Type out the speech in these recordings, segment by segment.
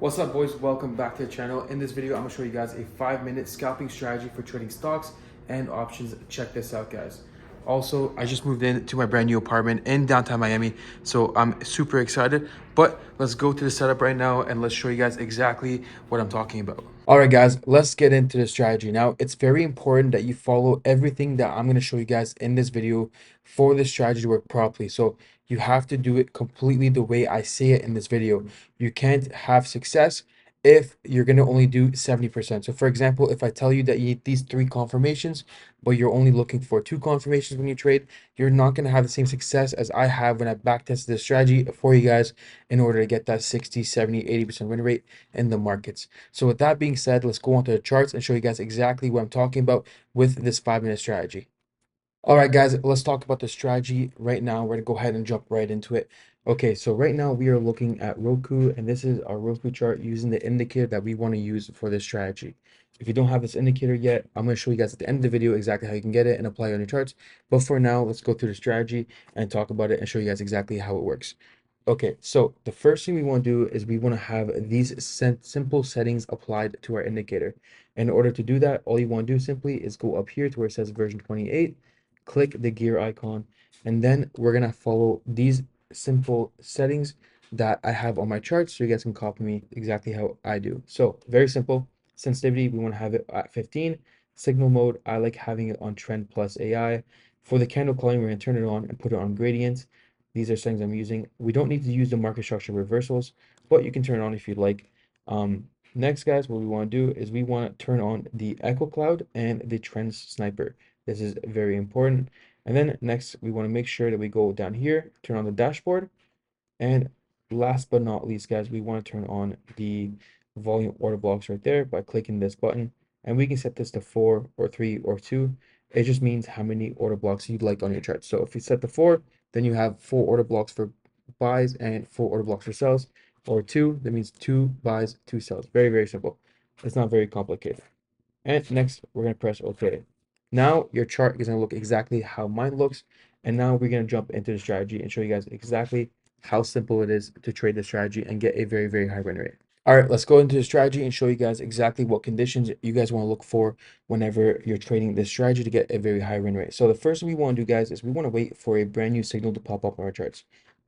What's up, boys? Welcome back to the channel. In this video, I'm gonna show you guys a 5-minute scalping strategy for trading stocks and options. Check this out, guys. Also, I just moved into my brand new apartment in downtown Miami, so I'm super excited. But let's go to the setup right now and let's show you guys exactly what I'm talking about. All right, guys, let's get into the strategy. Now, it's very important that you follow everything that I'm going to show you guys in this video for this strategy to work properly. So you have to do it completely the way I say it in this video. You can't have success if you're going to only do 70%. So for example, if I tell you that you need these 3 confirmations, but you're only looking for 2 confirmations when you trade, you're not going to have the same success as I have when I backtested this strategy for you guys in order to get that 60, 70, 80% win rate in the markets. So with that being said, let's go on to the charts and show you guys exactly what I'm talking about with this 5-minute strategy. All right, guys, let's talk about the strategy right now. We're gonna go ahead and jump right into it. Okay, so right now we are looking at Roku, and this is our Roku chart using the indicator that we want to use for this strategy. If you don't have this indicator yet, I'm going to show you guys at the end of the video exactly how you can get it and apply it on your charts. But for now, let's go through the strategy and talk about it and show you guys exactly how it works. Okay, so the first thing we want to do is we want to have these simple settings applied to our indicator. In order to do that, all you want to do simply is go up here to where it says version 28, click the gear icon, and then we're going to follow these simple settings that I have on my chart so you guys can copy me exactly how I do. So very simple. Sensitivity, we want to have it at 15. Signal mode, I like having it on trend plus AI. For the candle calling, we're going to turn it on and put it on gradient. These are settings I'm using. We don't need to use the market structure reversals, but you can turn it on if you'd like. Next, guys, what we want to do is we want to turn on the echo cloud and the trend sniper. This is very important. And then next, we want to make sure that we go down here, turn on the dashboard. And last but not least, guys, we want to turn on the volume order blocks right there by clicking this button. And we can set this to 4 or 3 or 2. It just means how many order blocks you'd like on your chart. So if you set the 4, then you have 4 order blocks for buys and 4 order blocks for sells. Or 2, that means 2 buys, 2 sells. Very, very simple. It's not very complicated. And next, we're going to press OK. Now your chart is going to look exactly how mine looks. And now we're going to jump into the strategy and show you guys exactly how simple it is to trade the strategy and get a very, very high win rate. All right, let's go into the strategy and show you guys exactly what conditions you guys want to look for whenever you're trading this strategy to get a very high win rate. So the first thing we want to do, guys, is we want to wait for a brand new signal to pop up on our charts.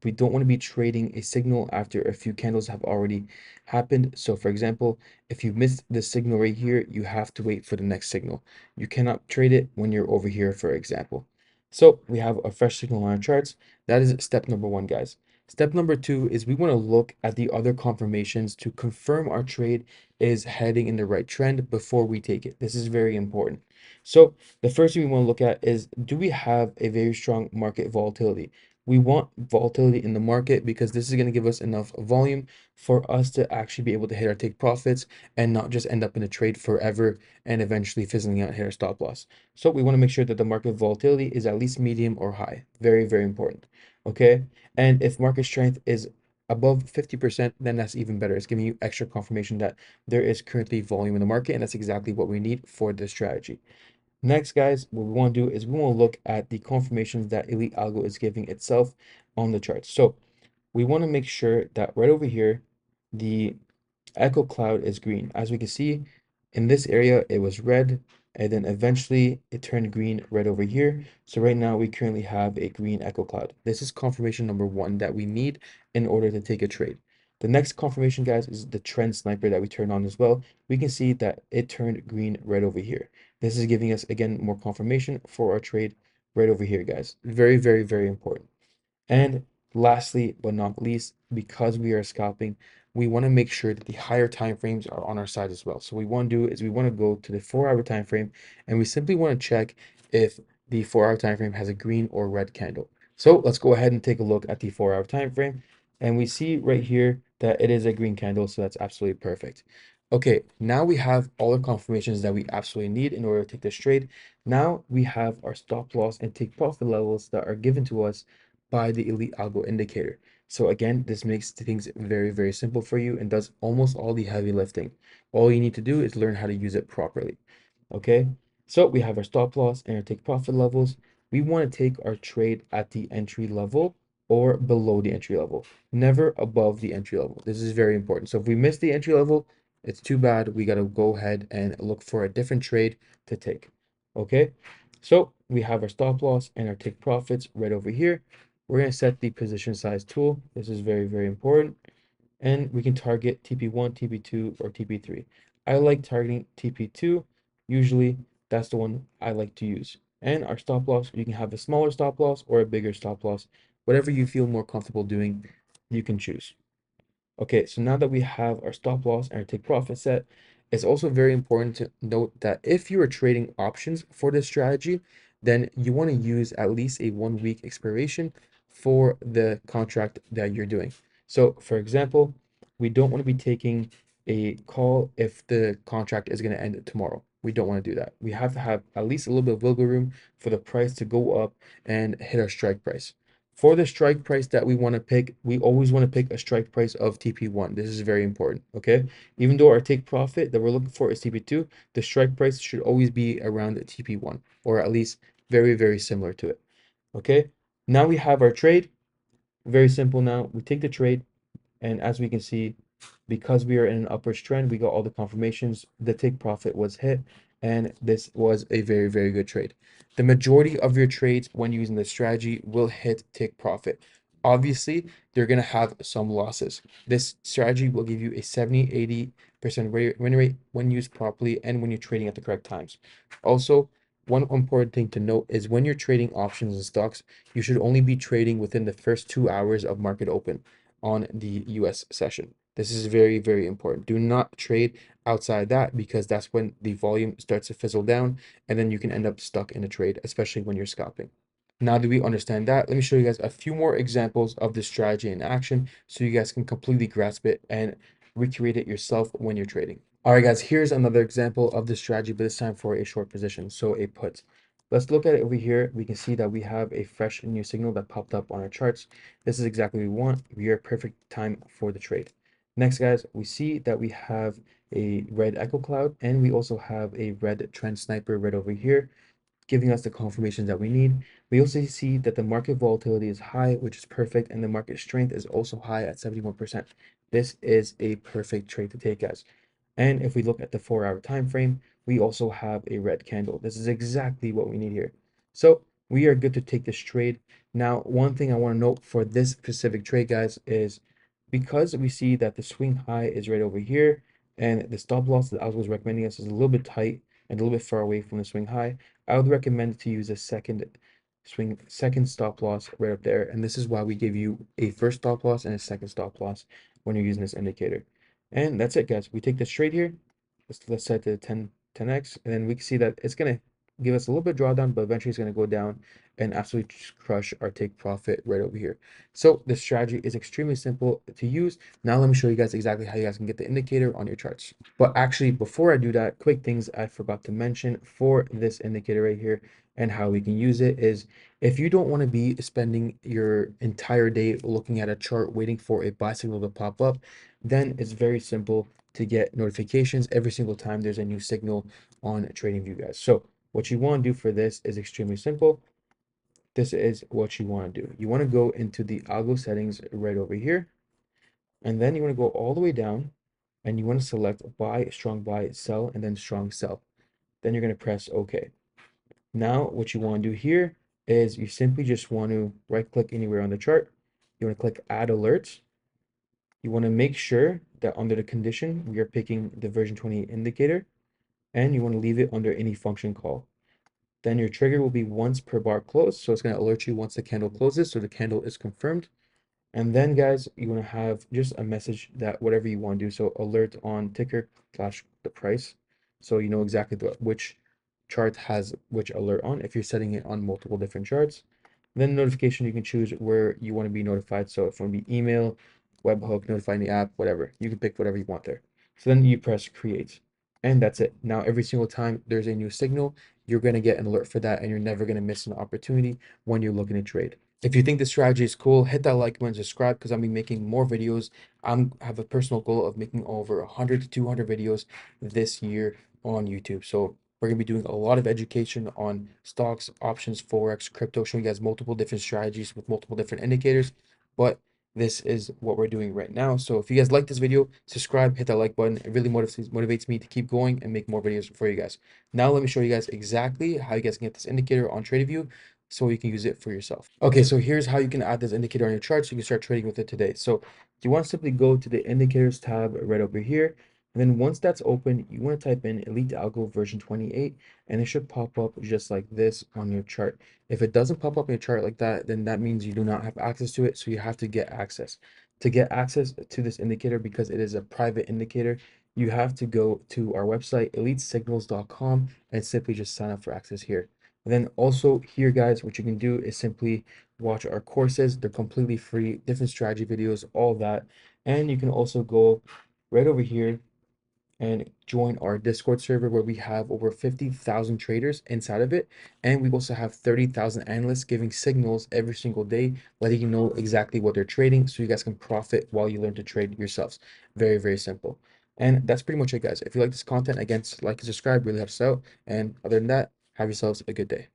We don't want to be trading a signal after a few candles have already happened. So for example, if you missed the signal right here, you have to wait for the next signal. You cannot trade it when you're over here, for example. So we have a fresh signal on our charts. That is step number 1, guys. Step number 2 is we want to look at the other confirmations to confirm our trade is heading in the right trend before we take it. This is very important. So the first thing we want to look at is, do we have a very strong market volatility? We want volatility in the market because this is going to give us enough volume for us to actually be able to hit our take profits and not just end up in a trade forever and eventually fizzling out and hit our stop loss. So we want to make sure that the market volatility is at least medium or high. Very, very important. Okay. And if market strength is above 50%, then that's even better. It's giving you extra confirmation that there is currently volume in the market, and that's exactly what we need for this strategy. Next, guys, what we want to do is we want to look at the confirmations that Elite Algo is giving itself on the charts. So we want to make sure that right over here, the echo cloud is green. As we can see, in this area, it was red, and then eventually it turned green right over here. So right now we currently have a green echo cloud. This is confirmation number 1 that we need in order to take a trade. The next confirmation, guys, is the trend sniper that we turned on as well. We can see that it turned green right over here. This is giving us, again, more confirmation for our trade right over here, guys. Very, very, very important. And lastly, but not least, because we are scalping, we want to make sure that the higher time frames are on our side as well. So what we want to do is we want to go to the 4-hour time frame, and we simply want to check if the 4-hour time frame has a green or red candle. So let's go ahead and take a look at the 4-hour time frame, and we see right here that it is a green candle, so that's absolutely perfect. Okay, now we have all the confirmations that we absolutely need in order to take this trade. Now we have our stop loss and take profit levels that are given to us by the Elite Algo indicator. So again, this makes things very, very simple for you and does almost all the heavy lifting. All you need to do is learn how to use it properly. Okay, so we have our stop loss and our take profit levels. We want to take our trade at the entry level or below the entry level, never above the entry level. This is very important. So if we miss the entry level, it's too bad. We got to go ahead and look for a different trade to take. Okay. So we have our stop loss and our take profits right over here. We're going to set the position size tool. This is very, very important. And we can target TP1, TP2, or TP3. I like targeting TP2. Usually that's the one I like to use. And our stop loss, you can have a smaller stop loss or a bigger stop loss. Whatever you feel more comfortable doing, you can choose. Okay, so now that we have our stop loss and our take profit set, it's also very important to note that if you are trading options for this strategy, then you want to use at least a 1 week expiration for the contract that you're doing. So, for example, we don't want to be taking a call if the contract is going to end tomorrow. We don't want to do that. We have to have at least a little bit of wiggle room for the price to go up and hit our strike price. For the strike price that we want to pick, we always want to pick a strike price of TP1. This is very important, okay? Even though our take profit that we're looking for is TP2, the strike price should always be around TP1, or at least very, very similar to it, okay? Now we have our trade. Very simple now. We take the trade, and as we can see, because we are in an upwards trend, we got all the confirmations. The take profit was hit, and this was a very, very good trade. The majority of your trades when using this strategy will hit take profit. Obviously, you're going to have some losses. This strategy will give you a 70-80% win rate when used properly and when you're trading at the correct times. Also, one important thing to note is when you're trading options and stocks, you should only be trading within the first 2 hours of market open on the US session. This is very, very important. Do not trade outside that because that's when the volume starts to fizzle down and then you can end up stuck in a trade, especially when you're scalping. Now that we understand that, let me show you guys a few more examples of this strategy in action so you guys can completely grasp it and recreate it yourself when you're trading. All right, guys, here's another example of this strategy, but this time for a short position, so a put. Let's look at it over here. We can see that we have a fresh new signal that popped up on our charts. This is exactly what we want. We are perfect time for the trade. Next, guys, we see that we have a red echo cloud and we also have a red trend sniper right over here, giving us the confirmations that we need. We also see that the market volatility is high, which is perfect, and the market strength is also high at 71%. This is a perfect trade to take, guys. And if we look at the 4 hour time frame, we also have a red candle. This is exactly what we need here. So we are good to take this trade. Now, one thing I want to note for this specific trade, guys, is because we see that the swing high is right over here and the stop loss that I was recommending us is a little bit tight and a little bit far away from the swing high, I would recommend to use a second stop loss right up there. And this is why we give you a first stop loss and a second stop loss when you're using this indicator. And that's it, guys. We take this trade here. Let's set it to 10x, and then we can see that it's gonna give us a little bit of drawdown, but eventually it's gonna go down and absolutely crush our take profit right over here. So this strategy is extremely simple to use. Now let me show you guys exactly how you guys can get the indicator on your charts. But actually, before I do that, quick things I forgot to mention for this indicator right here and how we can use it is if you don't want to be spending your entire day looking at a chart waiting for a buy signal to pop up, then it's very simple to get notifications every single time there's a new signal on TradingView, guys. So what you want to do for this is extremely simple. This is what you want to do. You want to go into the algo settings right over here, and then you want to go all the way down and you want to select buy, strong buy, sell, and then strong sell. Then you're going to press OK. Now what you want to do here is you simply just want to right click anywhere on the chart. You want to click add alerts. You want to make sure that under the condition, we are picking the version 20 indicator, and you want to leave it under any function call. Then your trigger will be once per bar close. So it's going to alert you once the candle closes. So the candle is confirmed. And then guys, you want to have just a message that whatever you want to do. So alert on ticker slash the price. So you know exactly which chart has which alert on if you're setting it on multiple different charts. Then notification, you can choose where you want to be notified. So if it want to be email, webhook, notifying the app, whatever, you can pick whatever you want there. So then you press create and that's it. Now, every single time there's a new signal, you're going to get an alert for that and you're never going to miss an opportunity when you're looking to trade. If you think this strategy is cool, hit that like button and subscribe because I'll be making more videos. I have a personal goal of making over 100 to 200 videos this year on YouTube. So We're going to be doing a lot of education on stocks, options, forex, crypto, showing you guys multiple different strategies with multiple different indicators. But this is what we're doing right now. So if you guys like this video, subscribe, hit that like button. It really motivates me to keep going and make more videos for you guys. Now let me show you guys exactly how you guys can get this indicator on TradingView so you can use it for yourself. Okay, so here's how you can add this indicator on your chart so you can start trading with it today. So you want to simply go to the indicators tab right over here. And then once that's open, you want to type in Elite Algo version 28, and it should pop up just like this on your chart. If it doesn't pop up in your chart like that, then that means you do not have access to it. So you have to get access. To get access to this indicator, because it is a private indicator, you have to go to our website, elitesignals.com, and simply just sign up for access here. And then also here, guys, what you can do is simply watch our courses. They're completely free, different strategy videos, all that. And you can also go right over here and join our Discord server where we have over 50,000 traders inside of it. And we also have 30,000 analysts giving signals every single day, letting you know exactly what they're trading so you guys can profit while you learn to trade yourselves. Very, very simple. And that's pretty much it, guys. If you like this content, again, like and subscribe, really helps out. And other than that, have yourselves a good day.